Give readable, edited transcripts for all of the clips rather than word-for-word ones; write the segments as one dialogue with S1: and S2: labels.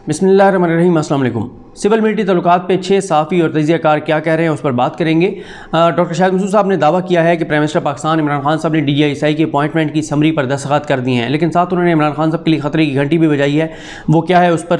S1: बिस्मिल्लाहिर्रहमानिर्रहीम, अस्सलाम वालेकुम। सिविल मिलिट्री तल्लुकात पे 6 सहाफ़ी और तजियाकार क्या कह रहे हैं उस पर बात करेंगे। डॉक्टर शाहिद मसूद साहब ने दावा किया है कि प्राइम मिनिस्टर पाकिस्तान इमरान खान साहब ने DGI की अपॉइंटमेंट की समरी पर दस्तखत कर दिए हैं, लेकिन साथ उन्होंने इमरान खान साहब के लिए खतरे की घंटी भी बजाई है। वो क्या है उस पर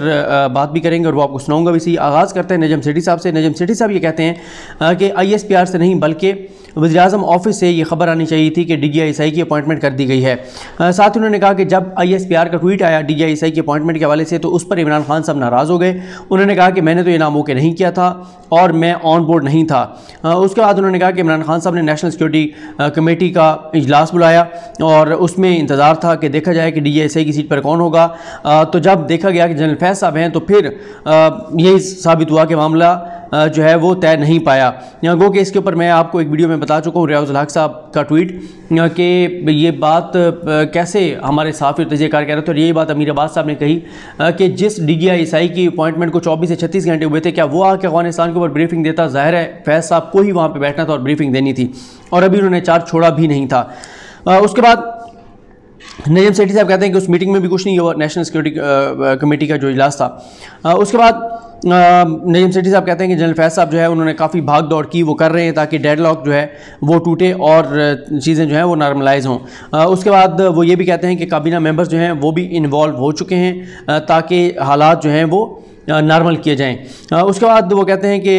S1: बात भी करेंगे और वो आपको सुनाऊंगा भी। आगाज़ करते हैं नजम सेठी साहब से। नजम सेठी साहब ये कहते हैं कि ISPR से नहीं बल्कि वज़ीर-ए-आज़म ऑफिस से ये खबर आनी चाहिए थी कि DGI की अपॉइंटमेंट कर दी गई है। साथ ही उन्होंने कहा कि जब ISPR का ट्वीट आया DGI की अपॉइंटमेंट के हवाले से तो उस पर इमरान खान साहब नाराज़ हो गए। उन्होंने कहा कि मैंने तो ये नाम ओके नहीं किया था और मैं ऑन बोर्ड नहीं था। उसके बाद उन्होंने कहा कि इमरान खान साहब ने नेशनल सिक्योरिटी कमेटी का इजलास बुलाया और उसमें इंतज़ार था कि देखा जाए कि DGI की सीट पर कौन होगा। तो जब देखा गया कि जनरल फैज़ साहब हैं तो फिर यही साबित हुआ कि मामला जो है वो तय नहीं पाया। गो कि इसके ऊपर मैं आपको एक वीडियो में बता चुका हूँ, रियाज़ुल हक साहब का ट्वीट कि ये बात कैसे हमारे साफ़ी और तजियाकार कह रहे थे। और यही बात अमीर अब्बास साहब ने कही कि जिस DGI की अपॉइंटमेंट को 24 से 36 घंटे हुए थे, क्या वो आके अफगानिस्तान के ऊपर ब्रीफिंग देता? ज़ाहिर है फैज़ साहब को ही वहाँ पर बैठना था और ब्रीफिंग देनी थी, और अभी उन्होंने चार्ज छोड़ा भी नहीं था। उसके बाद नजम सेठी साहब कहते हैं कि उस मीटिंग में भी कुछ नहीं हुआ, नेशनल सिक्योरिटी कमेटी का जो इजलास था। उसके बाद नजम सेठी साहब कहते हैं कि जनरल फैज़ साहब जो है उन्होंने काफ़ी भाग दौड़ की, वो कर रहे हैं ताकि डेडलॉक जो है वो टूटे और चीज़ें जो हैं वो नॉर्मलाइज हों। उसके बाद वो ये भी कहते हैं कि काबीना मेंबर्स जो हैं वो भी इन्वॉल्व हो चुके हैं ताकि हालात जो हैं वो नॉर्मल किए जाएँ। उसके बाद वो कहते हैं कि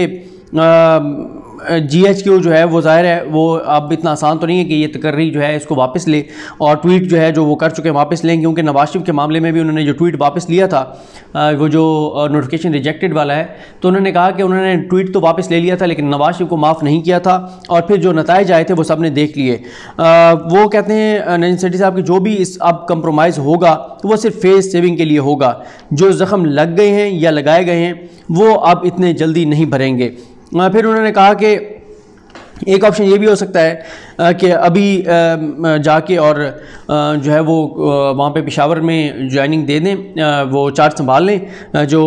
S1: GHQ जो है वो ज़ाहिर है वो अब इतना आसान तो नहीं है कि ये तकर्री जो है इसको वापस ले और ट्वीट जो है जो वो कर चुके हैं वापस लें, क्योंकि नवाज शरीफ के मामले में भी उन्होंने जो ट्वीट वापस लिया था वो जो नोटिफिकेशन रिजेक्टेड वाला है, तो उन्होंने कहा कि उन्होंने ट्वीट तो वापस ले लिया था लेकिन नवाज शरीफ को माफ़ नहीं किया था और फिर जो नताइज आए थे वो सब ने देख लिए। वो कहते हैं नजम सेठी साहब कि जो भी इस अब कंप्रोमाइज़ होगा तो वो सिर्फ फेस सेविंग के लिए होगा। जो ज़ख्म लग गए हैं या लगाए गए हैं वो अब इतने जल्दी नहीं भरेंगे। फिर उन्होंने कहा कि एक ऑप्शन ये भी हो सकता है कि अभी जाके और जो है वो वहाँ पे पेशावर में ज्वाइनिंग दे दें, वो चार्ज संभाल लें जो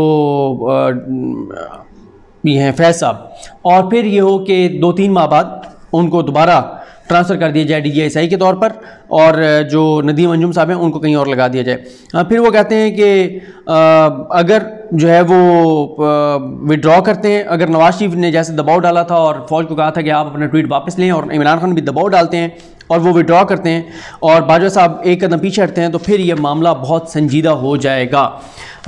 S1: ये हैं फैज़ साहब, और फिर ये हो कि 2-3 माह बाद उनको दोबारा ट्रांसफ़र कर दिया जाए DGI के तौर पर और जो नदीम अंजुम साहब हैं उनको कहीं और लगा दिया जाए। फिर वो कहते हैं कि अगर जो है वो विड्रॉ करते हैं, अगर नवाज शरीफ ने जैसे दबाव डाला था और फ़ौज को कहा था कि आप अपना ट्वीट वापस लें और इमरान खान भी दबाव डालते हैं और वो विड्रॉ करते हैं और बाजवा साहब एक कदम पीछे हटते हैं तो फिर ये मामला बहुत संजीदा हो जाएगा।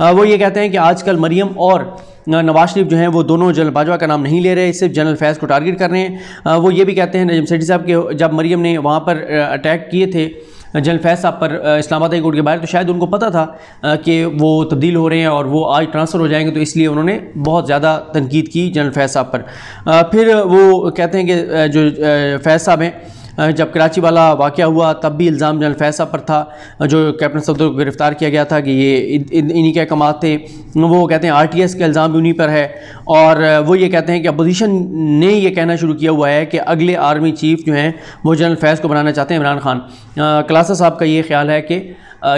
S1: वो ये कहते हैं कि आजकल मरीम और नवाज शरीफ जो हैं वो दोनों जनरल बाजवा का नाम नहीं ले रहे, सिर्फ जनरल फैज़ को टारगेट कर रहे हैं। वो ये भी कहते हैं नजम सेठी साहब के जब मरीम ने वहाँ पर अटैक किए थे जनरल फैज़ साहब पर इस्लामाबाद हाई कोर्ट के बाहर, तो शायद उनको पता था कि वो तब्दील हो रहे हैं और वो आज ट्रांसफ़र हो जाएंगे, तो इसलिए उन्होंने बहुत ज़्यादा तनकीद की जनरल फैज़ साहब पर। फिर वो कहते हैं कि जो फैज़ साहब हैं जब कराची वाला वाक़या हुआ तब भी इल्ज़ाम जनरल फैज़ साहब पर था, जो कैप्टन सफदर को गिरफ़्तार किया गया था कि ये इन्हीं के अहकामात थे। वो कहते हैं RTS का इल्ज़ाम भी उन्हीं पर है और वो ये कहते हैं कि अपोजिशन ने ये कहना शुरू किया हुआ है कि अगले आर्मी चीफ़ जो हैं वो जनरल फैज़ को बनाना चाहते हैं इमरान खान। क्लासा साहब का ये ख्याल है कि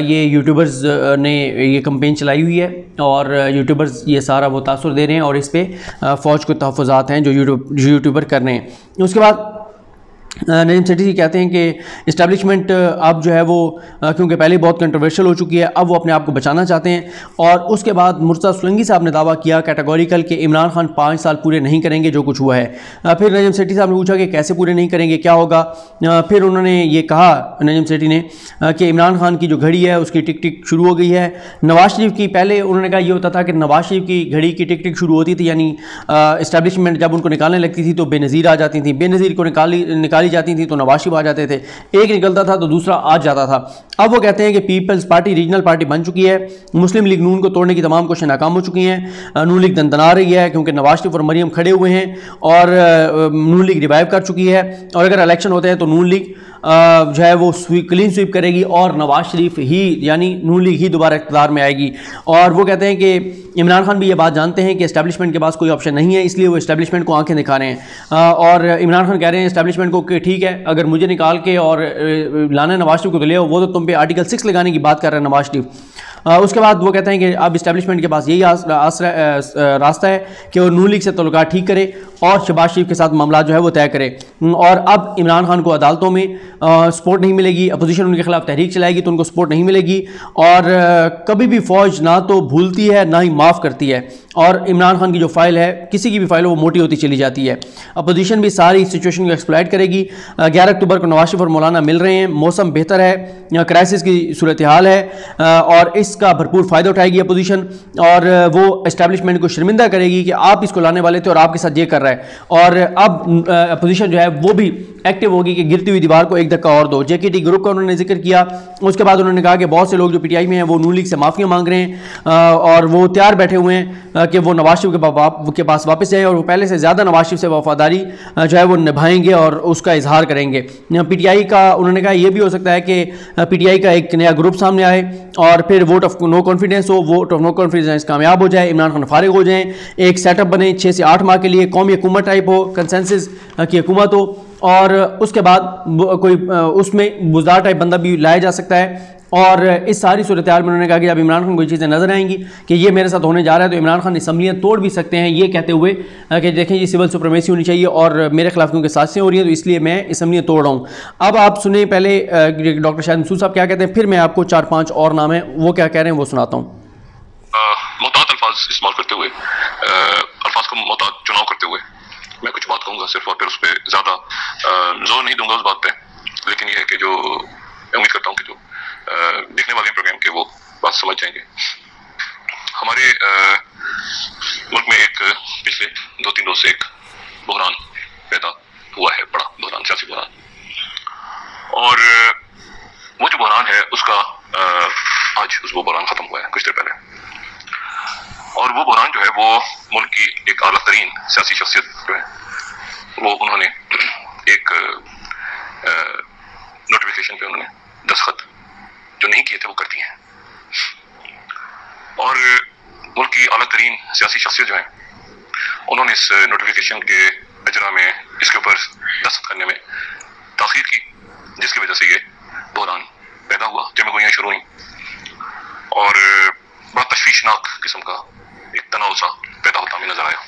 S1: ये यूट्यूबर्स ने ये कैंपेन चलाई हुई है और यूट्यूबर्स ये सारा वो तासुर दे रहे हैं और इस पर फ़ौज को तहफ़्फ़ुज़ात हैं जो यूट्यूबर कर रहे हैं। उसके बाद नजम सेठी कहते हैं कि इस्टेब्लिशमेंट अब जो है वो क्योंकि पहले बहुत कंट्रोवर्शियल हो चुकी है, अब वो अपने आप को बचाना चाहते हैं। और उसके बाद मुर्तज़ा सुलंगी साहब ने दावा किया कैटेगोरिकल कि इमरान खान 5 साल पूरे नहीं करेंगे जो कुछ हुआ है। फिर नजम सेठी साहब ने पूछा कि कैसे पूरे नहीं करेंगे, क्या होगा। फिर उन्होंने ये कहा नजम सेठी ने कि इमरान खान की जो घड़ी है उसकी टिक टिक शुरू हो गई है। नवाज शरीफ की पहले उन्होंने कहा ये होता था कि नवाज शरीफ की घड़ी की टिक टिक शुरू होती थी, यानी इस्टेब्लिशमेंट जब उनको निकालने लगती थी तो बेनज़ीर आ जाती थी, बेनज़ीर को निकाली जाती थी तो नवाज शरीफ आ जाते थे, एक निकलता था तो दूसरा आ जाता था। अब वो कहते हैं कि पीपल्स पार्टी रीजनल पार्टी बन चुकी है, मुस्लिम लीग नून को तोड़ने की तमाम कोशिशें नाकाम हो चुकी हैं, नून लीग दंदना रही है क्योंकि नवाज शरीफ और मरीम खड़े हुए हैं और नून लीग रिवाइव कर चुकी है और अगर इलेक्शन होते हैं तो नून लीग जो है वो क्लीन स्वीप करेगी और नवाज शरीफ ही यानी नून लीग ही दोबारा इक़्तिदार में आएगी। और वो कहते हैं कि इमरान खान भी ये बात जानते हैं कि इस्टेब्लिशमेंट के पास कोई ऑप्शन नहीं है, इसलिए वो इस्टेब्लिशमेंट को आंखें दिखा रहे हैं। और इमरान खान कह रहे हैं इस्टेब्लिशमेंट को कि ठीक है अगर मुझे निकाल के और लाना नवाज शरीफ को तो ले आओ, वो तो तुम पे आर्टिकल 6 लगाने की बात कर रहे हैं नवाज शरीफ। उसके बाद वो कहते हैं कि अब इस्टेब्लिशमेंट के पास यही रास्ता है कि वो नून लीग से तल्लुकात ठीक करे और शहबाज शरीफ के साथ मामला जो है वो तय करे। और अब इमरान खान को अदालतों में सपोर्ट नहीं मिलेगी, अपोजिशन उनके खिलाफ तहरीक चलाएगी तो उनको सपोर्ट नहीं मिलेगी। और कभी भी फ़ौज ना तो भूलती है ना ही माफ़ करती है, और इमरान खान की जो फाइल है, किसी की भी फाइल हो, वो मोटी होती चली जाती है। अपोजिशन भी सारी सिचुएशन को एक्सप्लॉइट करेगी। 11 अक्टूबर को नवाज शरीफ और मौलाना मिल रहे हैं, मौसम बेहतर है, क्राइसिस की सूरत हाल है और इसका भरपूर फ़ायदा उठाएगी अपोजिशन, और वो इस्टेब्लिशमेंट को शर्मिंदा करेगी कि आप इसको लाने वाले थे और आपके साथ ये कर रहा है। और अब अपोजिशन जो है वो भी एक्टिव होगी कि गिरती हुई दीवार को एक धक्का और दो। JKT ग्रुप का उन्होंने जिक्र किया। उसके बाद उन्होंने कहा कि बहुत से लोग जो PTI में हैं वो नून लीग से माफ़ियाँ मांग रहे हैं और वो तैयार बैठे हुए हैं कि वो नवाज शरीफ के पास वापस जाए और वो पहले से ज़्यादा नवाज शरीफ से वफादारी जो है वो निभाएंगे और उसका इजहार करेंगे। PTI का उन्होंने कहा यह भी हो सकता है कि PTI का एक नया ग्रुप सामने आए और फिर वोट ऑफ नो कॉन्फिडेंस हो, वोट ऑफ नो कॉन्फिडेंस कामयाब हो जाए, इमरान खान फारिग हो जाएं, एक सेटअप बने 6 से 8 माह के लिए, कौमी हुकूमत टाइप हो, कंसेंसस की हुकूमत हो, और उसके बाद कोई उसमें बुज़दार टाइप बंदा भी लाया जा सकता है। और इस सारी सूरत हाल में उन्होंने कहा कि जब इमरान खान को ये चीज़ें नजर आएंगी कि ये मेरे साथ होने जा रहा है तो इमरान खान असम्बलियाँ तोड़ भी सकते हैं, ये कहते हुए कि देखें ये सिविल सुप्रीमेसी होनी चाहिए और मेरे खिलाफ क्योंकि साजिशें हो रही हैं तो इसलिए मैं असम्बलियाँ तोड़ रहा हूँ। अब आप सुने पहले डॉक्टर शाहिद मसूद साहब क्या कहते हैं, फिर मैं आपको 4-5 और नाम है वो क्या कह रहे हैं वो सुनाता हूँ।
S2: मोहतात अल्फाज इस्तेमाल करते हुए, अल्फाज को मोहतात चुनाव करते हुए मैं कुछ बात कहूँगा सिर्फ, और फिर उस पर ज़्यादा जोर नहीं दूंगा उस बात पे। लेकिन यह है कि जो मैं उम्मीद करता हूँ कि जो देखने वाले प्रोग्राम के वो बात समझ जाएंगे। हमारे मुल्क में एक पिछले 2-3 रोज से एक बहरान पैदा हुआ है, बड़ा बहरान, सियासी बहरान, और वो जो बहरान है उसका आज वो बहरान खत्म हुआ है कुछ देर पहले। और वो बहरान जो है वो मुल्क की एक आला तरीन सियासी शख्सियत जो है वो उन्होंने एक नोटिफिकेशन पे उन्होंने दस्तखत जो नहीं किए थे वो कर दिए हैं। और मुल्क की आला तरीन सियासी शख्सियत जो है उन्होंने इस नोटिफिकेशन के अजरा में इसके ऊपर दस्तखत करने में ताख़ीर की, जिसकी वजह से ये बहरान पैदा हुआ, जमगोइयाँ शुरू हुई और बड़ा तशवीशनाक किस्म का एक तनाव सा पैदा होता हमें नजर आया।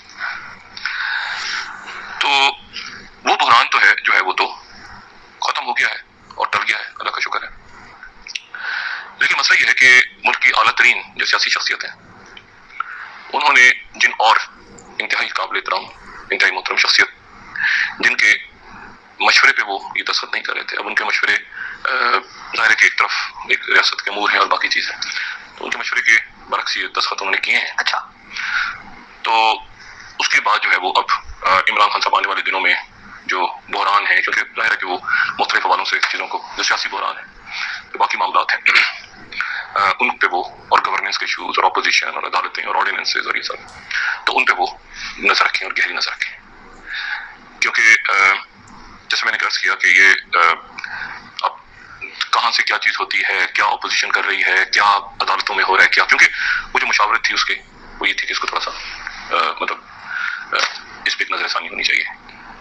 S2: तो वो बहरान तो है जो है वो तो खत्म हो गया है और टल गया है, अल्लाह का शुक्र है। लेकिन मसला ये है कि मुल्क की आला तरीन जो सियासी शख्सियत है उन्होंने जिन और इंतहाई काबिल एहतराम, इंतहाई मोहतरम शख्सियत जिनके मशवरे पे वो ये दस्तखत नहीं कर रहे थे, अब उनके मशवरे ज़ाहिर है कि एक तरफ एक रियासत के अमूर हैं और बाकी चीज़ है, तो उनके मशवरे के बरक्स ये दस्तखत उन्होंने किए हैं। अच्छा, तो उसके बाद जो है वो अब इमरान खान साहब आने वाले दिनों में जो बहरान है, क्योंकि ज़ाहिर है कि वो मुख्तलिफ हवालों से चीज़ों को, जो सियासी बहरान है तो बाकी मामला हैं उन पे वो, और गवर्नेंस के इशूज़ और अपोजिशन और अदालतें और ऑर्डिनेंसेज और ये सब, तो उन पे वो नजर रखें और गहरी नजर रखें। क्योंकि जैसे मैंने अर्ज़ किया कि ये अब कहाँ से क्या चीज़ होती है, क्या अपोजिशन कर रही है, क्या अदालतों में हो रहा है, क्या, क्योंकि वो जो मुशावरत थी उसके वो ये थी कि इसको थोड़ा सा मतलब इस पर एक नजरसानी होनी चाहिए।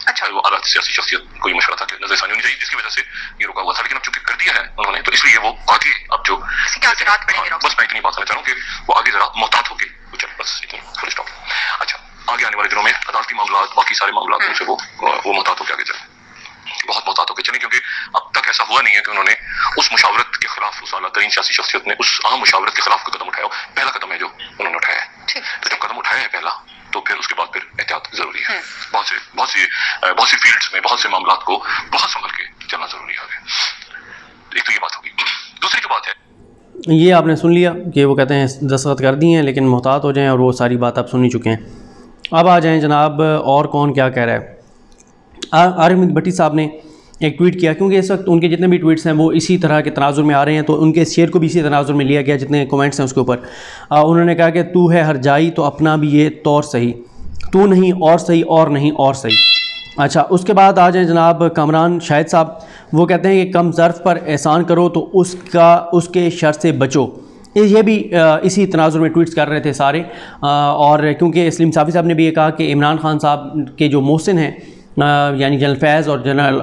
S2: अच्छा, वो आला सियासी शख्सियत को ये मशवरा था कि नजरसानी होनी चाहिए, जिसकी वजह से ये रुका हुआ था। लेकिन अब चूंकि कर दिया है उन्होंने, तो इसलिए वो आगे अब जो बस मैं इतनी बात करना चाह रहा हूँ कि वो आगे जरा मोहतात होके चल, बस इतनी, फुल स्टॉप। अच्छा, आगे आने वाले दिनों में अदालती मामला, बाकी सारे मामला उनसे वो मोहतात होकर आगे चले, बहुत मोहतात होकर चले, क्योंकि अब तक ऐसा हुआ नहीं है कि उन्होंने उस मुशावरत के खिलाफ, उस आला तरीन सियासी शख्सियत ने उस अहम मुशावरत के खिलाफ कोई कदम उठाया। पहला कदम है जो उन्होंने उठाया है, तो जब कदम उठाया है पहला, तो फिर उसके बाद फिर एहतियात जरूरी है। बहुत सी फील्ड्स में बहुत से मामलात को बहुत संभल के चलना जरूरी है। एक तो ये बात होगी। दूसरी जो बात है,
S1: ये आपने सुन लिया कि वो कहते हैं दस्तखत कर दिए हैं लेकिन मोहतात हो जाएं, और वो सारी बात आप सुन ही चुके हैं। अब आ जाएं जनाब, और कौन क्या कह रहा है। आरिफ भट्टी साहब ने एक ट्वीट किया, क्योंकि इस वक्त उनके जितने भी ट्वीट्स हैं वो इसी तरह के तनाजुर में आ रहे हैं, तो उनके शेयर को भी इसी तनाजुर में लिया गया जितने कमेंट्स हैं उसके ऊपर। उन्होंने कहा कि तू है हर जाई तो अपना भी ये तौर सही, तू नहीं और सही, और नहीं और सही। अच्छा, उसके बाद आ जाए जनाब कामरान शाहिद साहब, वो कहते हैं कि कम ज़र्फ़ पर एहसान करो तो उसके शर से बचो। ये भी इसी तनाजुर में ट्वीट्स कर रहे थे सारे। और क्योंकि इस्लाम साफ़ी साहब ने भी ये कहा कि इमरान खान साहब के जो मोहसिन हैं यानी जनरल फैज़ और जनरल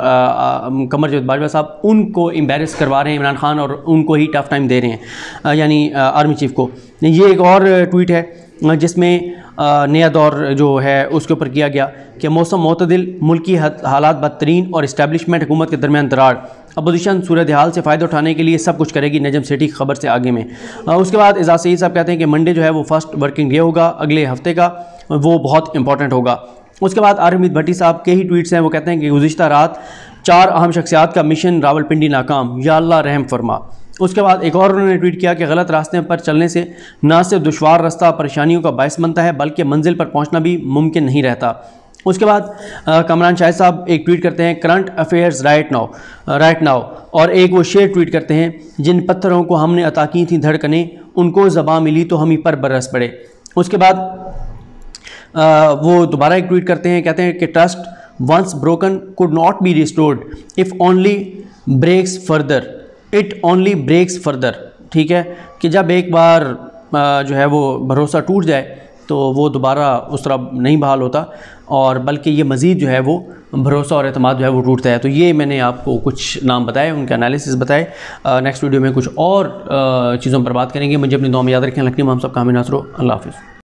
S1: कमर जावेद बाजवा साहब उनको एम्बेरस करवा रहे हैं इमरान खान, और उनको ही टफ़ टाइम दे रहे हैं, यानी आर्मी चीफ़ को। ये एक और ट्वीट है जिसमें नया दौर जो है उसके ऊपर किया गया कि मौसम मोतदिल, मुल्की हालात बदतरीन और इस्टेब्लिशमेंट हुकूमत के दरमियान दरार, अपोजिशन सूरत हाल से फ़ायदा उठाने के लिए सब कुछ करेगी, नजम सेठी की खबर से आगे में। उसके बाद एजाज सईद साहब कहते हैं कि मंडे जो है वो फर्स्ट वर्किंग डे होगा अगले हफ्ते का, वो बहुत इंपॉर्टेंट होगा। उसके बाद आरिफ हमीद भट्टी साहब के ही ट्वीट्स हैं, वो कहते हैं कि गुज़िश्ता रात 4 अहम शख्सियात का मिशन रावलपिंडी नाकाम, या अल्लाह रहम फरमा। उसके बाद एक और उन्होंने ट्वीट किया कि गलत रास्ते पर चलने से ना सिर्फ दुश्वार रास्ता परेशानियों का बायस बनता है बल्कि मंजिल पर पहुंचना भी मुमकिन नहीं रहता। उसके बाद कमरान शाहिद साहब एक ट्वीट करते हैं, करंट अफेयर्स राइट नाउ, और एक वो शेर ट्वीट करते हैं, जिन पत्थरों को हमने अता की थी धड़कनें, उनको ज़बां मिली तो हम ही पर बरस पड़े। उसके बाद वो दोबारा एक ट्वीट करते हैं, कहते हैं कि trust once broken could not be restored if only breaks further, it only breaks further. ठीक है, कि जब एक बार जो है वो भरोसा टूट जाए तो वो दोबारा उस तरह नहीं बहाल होता, और बल्कि ये मज़ीद जो है वो भरोसा और एतमाद जो है वो टूटता है। तो ये मैंने आपको कुछ नाम बताए, उनके एनालिसिस बताए। नेक्स्ट वीडियो में कुछ और चीज़ों पर बात करेंगे। मुझे अपनी दुआ में याद रखें। लखनी हम सब कामिल नासरो। अल्लाह हाफ़िज़।